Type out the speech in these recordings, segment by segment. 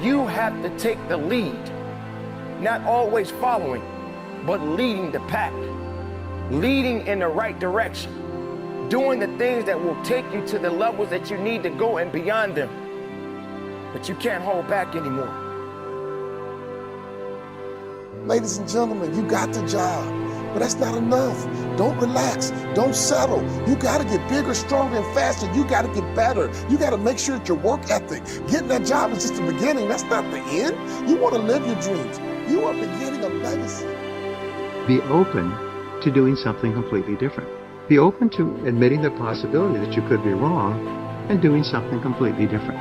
You have to take the lead, not always following, but leading the pack, leading in the right direction, doing the things that will take you to the levels that you need to go and beyond them. But you can't hold back anymore. Ladies and gentlemen, you got the job, but that's not enough. Don't relax, don't settle. You gotta get bigger, stronger, and faster. You gotta get better. You gotta make sure that your work ethic, getting that job is just the beginning. That's not the end. You wanna live your dreams. You are beginning a legacy. Be open to doing something completely different. Be open to admitting the possibility that you could be wrong and doing something completely different.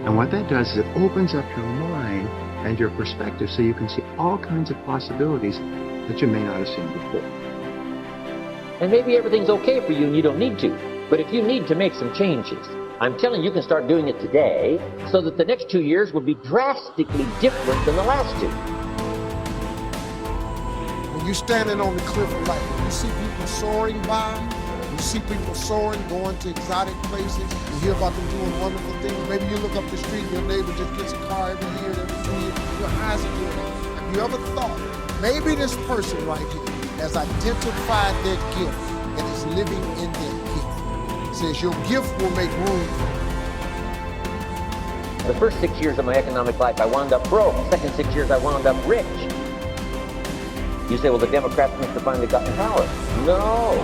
And what that does is it opens up your mind and your perspective so you can see all kinds of possibilities that you may not have seen before. And maybe everything's okay for you and you don't need to. But if you need to make some changes, I'm telling you, you can start doing it today so that the next 2 years will be drastically different than the last 2. When you're standing on the cliff of life, when you see people soaring by, you see people soaring, going to exotic places, you hear about them doing wonderful things. Maybe you look up the street and your neighbor just gets a car every year, every 2 years. Your eyes are doing it. Have you ever thought, maybe this person right here has identified their gift and is living in their gift? It says your gift will make room for you. The first 6 years of my economic life, I wound up broke. The second 6 years, I wound up rich. You say, well, the Democrats must have finally gotten power. No.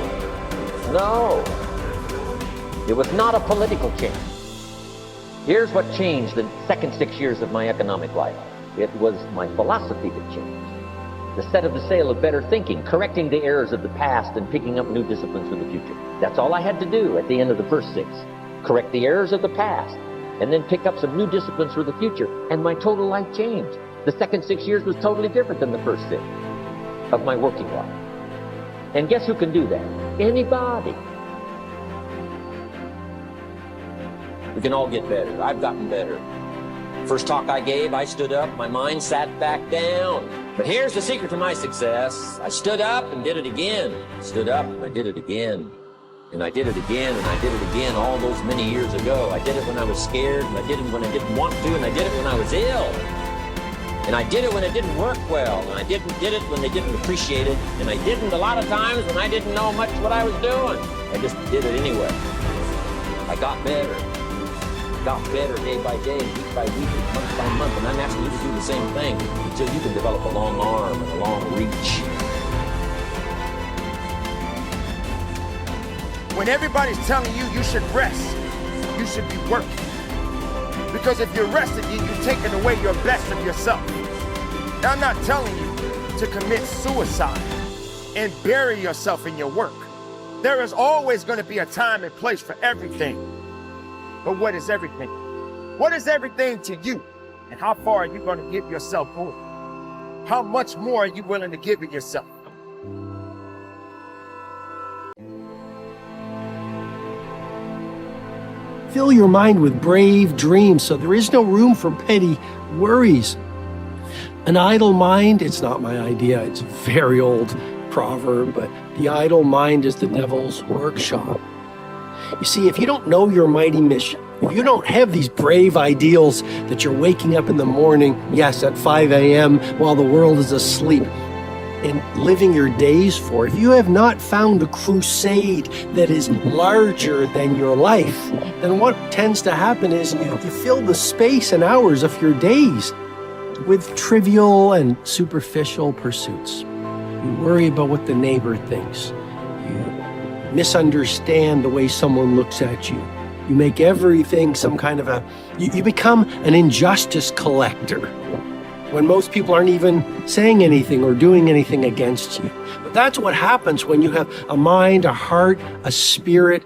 It was not a political change. Here's what changed the second 6 years of my economic life. It was my philosophy that changed. The set of the sail of better thinking, correcting the errors of the past and picking up new disciplines for the future. That's all I had to do at the end of the first 6. Correct the errors of the past and then pick up some new disciplines for the future. And my total life changed. The second 6 years was totally different than the first 6 of my working life. And guess who can do that? Anybody. We can all get better. I've gotten better. First talk I gave, I stood up, my mind sat back down. But here's the secret to my success. I stood up and did it again. I stood up and I did it again. And I did it again and I did it again all those many years ago. I did it when I was scared, and I did it when I didn't want to, and I did it when I was ill. And I did it when it didn't work well, and I did it when they didn't appreciate it, and I didn't a lot of times when I didn't know much what I was doing. I just did it anyway. I got better day by day, week by week, month by month, and I'm asking you to do the same thing until you can develop a long arm and a long reach. When everybody's telling you you should rest, you should be working. Because if you're resting, you're taking away your best of yourself. Now, I'm not telling you to commit suicide and bury yourself in your work. There is always going to be a time and place for everything. But what is everything? What is everything to you? And how far are you going to give yourself for? How much more are you willing to give it yourself? Fill your mind with brave dreams so there is no room for petty worries. An idle mind, it's not my idea, it's a very old proverb, but the idle mind is the devil's workshop. You see, if you don't know your mighty mission, if you don't have these brave ideals that you're waking up in the morning, yes, at 5 a.m. while the world is asleep, and living your days for, if you have not found a crusade that is larger than your life, then what tends to happen is you fill the space and hours of your days with trivial and superficial pursuits. You worry about what the neighbor thinks. You misunderstand the way someone looks at you. You make everything some kind of you become an injustice collector when most people aren't even saying anything or doing anything against you. But that's what happens when you have a mind, a heart, a spirit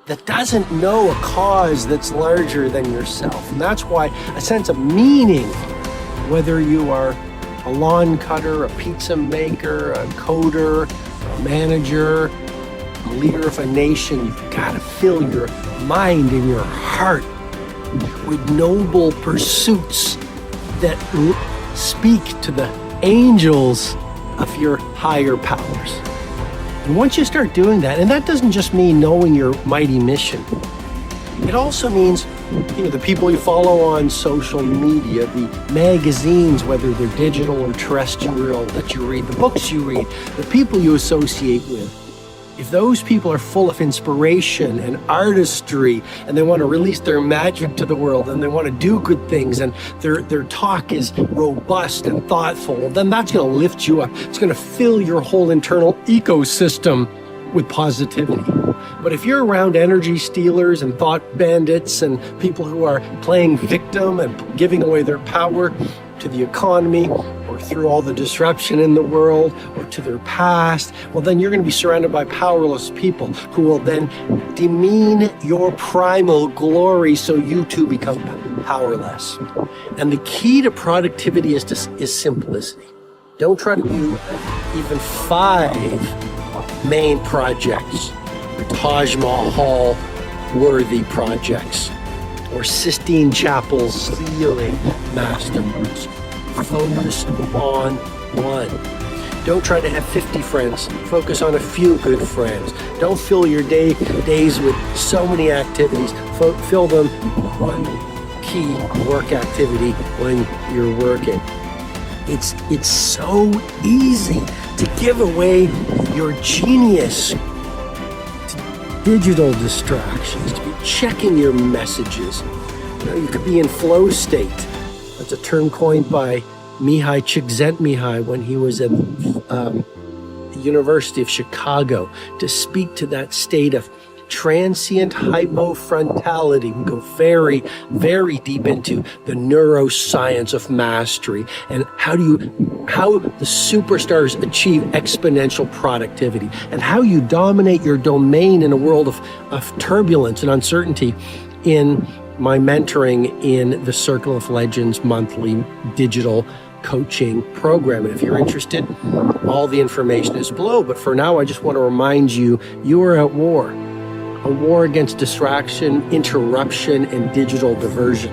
that doesn't know a cause that's larger than yourself. And that's why a sense of meaning, whether you are a lawn cutter, a pizza maker, a coder, a manager, a leader of a nation, you've got to fill your mind and your heart with noble pursuits that speak to the angels of your higher powers. And once you start doing that, and that doesn't just mean knowing your mighty mission, it also means the people you follow on social media, the magazines, whether they're digital or terrestrial, that you read, the books you read, the people you associate with, if those people are full of inspiration and artistry, and they want to release their magic to the world, and they want to do good things, and their talk is robust and thoughtful, well, then that's going to lift you up. It's going to fill your whole internal ecosystem with positivity. But if you're around energy stealers and thought bandits and people who are playing victim and giving away their power to the economy or through all the disruption in the world or to their past, well, then you're going to be surrounded by powerless people who will then demean your primal glory so you too become powerless. And the key to productivity is simplicity. Don't try to do even 5 main projects, Taj Mahal worthy projects, or Sistine Chapel ceiling masterworks. Focus on one. Don't try to have 50 friends. Focus on a few good friends. Don't fill your days with so many activities. Fill them with one key work activity when you're working. It's so easy to give away your genius to digital distractions, to be checking your messages. You could be in flow state. That's a term coined by Mihai Csikszentmihalyi when he was at the University of Chicago, to speak to that state of transient hypofrontality. We go very, very deep into the neuroscience of mastery and how the superstars achieve exponential productivity, and how you dominate your domain in a world of turbulence and uncertainty in my mentoring in the Circle of Legends monthly digital coaching program. And if you're interested, all the information is below. But for now, I just want to remind you, you are at war. A war against distraction, interruption, and digital diversion.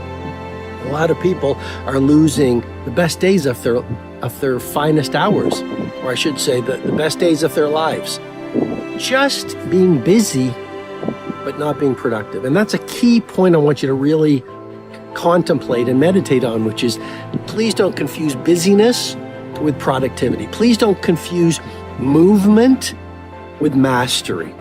A lot of people are losing the best days of their finest hours, or I should say the best days of their lives, just being busy but not being productive. And that's a key point I want you to really contemplate and meditate on, which is, please don't confuse busyness with productivity. Please don't confuse movement with mastery.